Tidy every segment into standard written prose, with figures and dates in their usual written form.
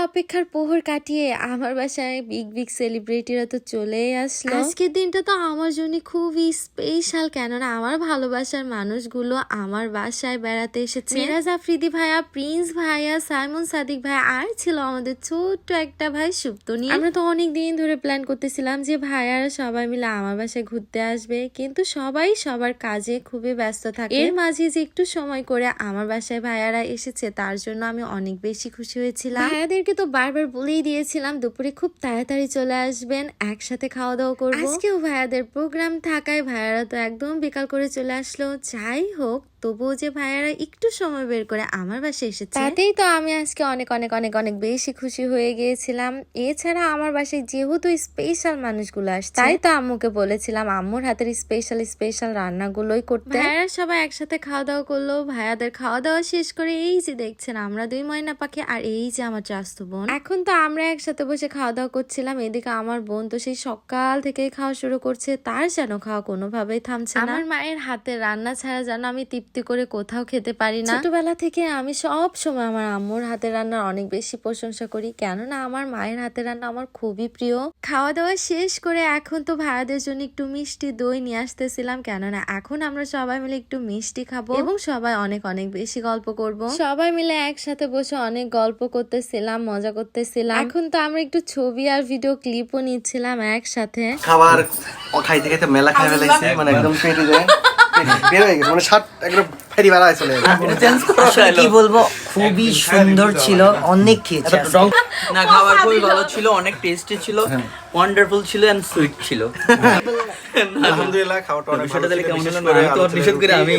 অপেক্ষার প্রহর কাটিয়ে আমার বাসায় বিগ সেলিব্রিটিরা তো চলেই আসলো। আজকের দিনটা তো আমার জন্য খুবই স্পেশাল, কেননা আমার ভালোবাসার মানুষগুলো আমার বাসায় বেড়াতে এসেছে। মিরাজ আফ্রিদি ভাইয়া, প্রিন্স ভাইয়া, সাইমন সাদিক ভাইয়া, আর ছিল আমাদের ছোট্ট একটা ভাই সুপ্তনি। আমরা তো অনেক দিন ধরে প্ল্যান করতেছিলাম যে ভাইয়ারা সবাই মিলে আমার বাসায় ঘুরতে আসবে, কিন্তু সবাই সবার কাজে খুবই ব্যস্ত থাকে। এর মাঝে যে একটু সময় করে আমার বাসায় ভাইয়ারা এসেছে, তার জন্য আমি অনেক বেশি খুশি হয়েছিলাম। ভাইয়াদেরকে তো বারবার বলেই দিয়েছিলাম দুপুরে খুব তাড়াতাড়ি চলে আসবেন, একসাথে খাওয়া দাওয়া করবো। আজকেও ভাইয়াদের প্রোগ্রাম থাকায় ভাইয়ারা তো একদম বিকাল করে চলে আসলো। যাই হোক, তবুও যে ভাইয়ারা একটু সময় বের করে আমার বাসায় এসেছে, তাতেই তো আমি আজকে অনেক অনেক অনেক অনেক বেশি খুশি হয়ে গিয়েছিলাম। এছাড়া আমার বাসায় যেহেতু স্পেশাল মানুষগুলো আসছে, তাই তো আম্মুকে বলেছিলাম আম্মুর হাতের স্পেশাল রান্নাগুলোই করতে। ভাইয়ারা সবাই একসাথে খাওয়া দাওয়া করলো। ভাইয়াদের খাওয়া দাওয়া শেষ করে এই যে দেখছেন আমরা দুই ময়না পাখি, আর এই যে আমার চাস্তু বোন। এখন তো আমরা একসাথে বসে খাওয়া দাওয়া করছিলাম। এদিকে আমার বোন তো সেই সকাল থেকে খাওয়া শুরু করছে, তার যেন খাওয়া কোনোভাবেই থামছে না। আমার মায়ের হাতের রান্না ছাড়া যেন আমি তৃপ্তি করে কোথাও খেতে পারি না। ছোটবেলা থেকে আমি সব সময় আমার আম্মুর হাতের রান্নার অনেক বেশি প্রশংসা করি, কেননা আমার মায়ের হাতের রান্না আমার খুবই প্রিয়। খাওয়া দাওয়া শেষ করে এখন তো ভাইয়াদের জন্য একটু মিষ্টি দই নিয়ে আসতেছিলাম, কেননা এখন আমরা সবাই মিলে একটু মিষ্টি খাবো এবং সবাই অনেক অনেক বেশি গল্প করব। সবাই মিলে একসাথে বসে অনেক গল্প করতেছিলাম, মজা করতেছিলাম। এখন তো আমরা একটু ছবি আর ভিডিও ক্লিপও নিচ্ছিলাম একসাথে। খাবার খাইতে খাইতে মেলা খাই ফেলাইছে, মানে একদম পেটে যায় বের হয়ে গেছে, মানে শার্ট একদম ফেরি বেড়ায় চলে আসলে কি বলবো, খুবই সুন্দর ছিল, অনেক খেয়েছি না। খাবার খুবই ভালো ছিল, অনেক টেস্টি ছিল, ওয়ান্ডারফুল ছিল এন্ড সুইট ছিল। আলহামদুলিল্লাহ খাওয়াটা অনেক ভালো ছিল। কেমন হলো না, আমি তো নিষেধ করে আমি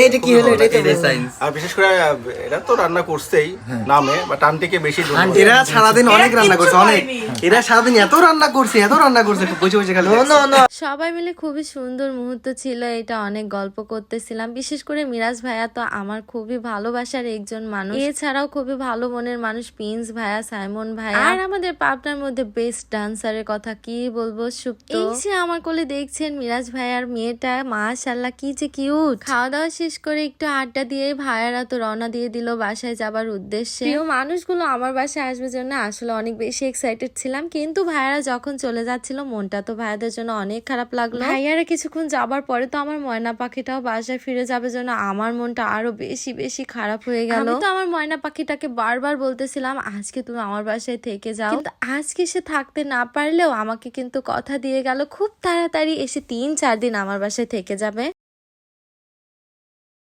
এটা কি হলো, এটাই তো সায়েন্স। আর বিশেষ করে এরা তো রান্না করছেই নামে, বাট আন্টিকে বেশি ধন্যবাদ। এরা সারাদিন অনেক রান্না করছে, অনেক। এরা সারাদিন এত রান্না করছে বসে বসে খালি সবাই মিলে খুবই সুন্দর মুহূর্ত ছিল এটা, অনেক গল্প করতেছিলাম। বিশেষ করে মিরাজ ভাইয়া তো আমার খুবই ভালোবাসার একজন মানুষ। এছাড়াও খুবই ভালো মনের মানুষ প্রিন্স ভাইয়া, সাইমন ভাইয়া, আর আমাদের পাবনার মধ্যে বেস্ট ডান্সারের কথা কি বলবো, সুপ্ত। এই যে আমার কোলে দেখছেন মিরাজ ভাইয়ার মেয়েটা, মাশাআল্লাহ কি যে কিউট। খাওয়া দাওয়া শেষ করে একটু আড্ডা দিয়ে ভাইয়ারা তো রওনা দিয়ে দিল বাসায় যাবার উদ্দেশ্যে। প্রিয় মানুষগুলো আমার বাসায় আসবে জন্য আসলে অনেক বেশি এক্সাইটেড ছিলাম, কিন্তু ভাইয়ারা যখন চলে যাচ্ছিল মনটা তো ভাইয়াদের জন্য অনেক খারাপ লাগলো। ভাইয়ারা কিছুক্ষণ যাবার পরে তো আমার ময়না পাখিটাও বাসায় ফিরে যাবে জন্য আমার মনটা আরো বেশি বেশি খারাপ হয়ে গেল। আমি তো আমার ময়না পাখিটাকে বারবার বলতেছিলাম আজকে তুমি আমার বাসায় থেকে যাও, কিন্তু আজকে সে থাকতে না পারলেও আমাকে কিন্তু কথা দিয়ে গেল খুব তাড়াতাড়ি এসে 3-4 দিন আমার বাসায় থেকে যাবে।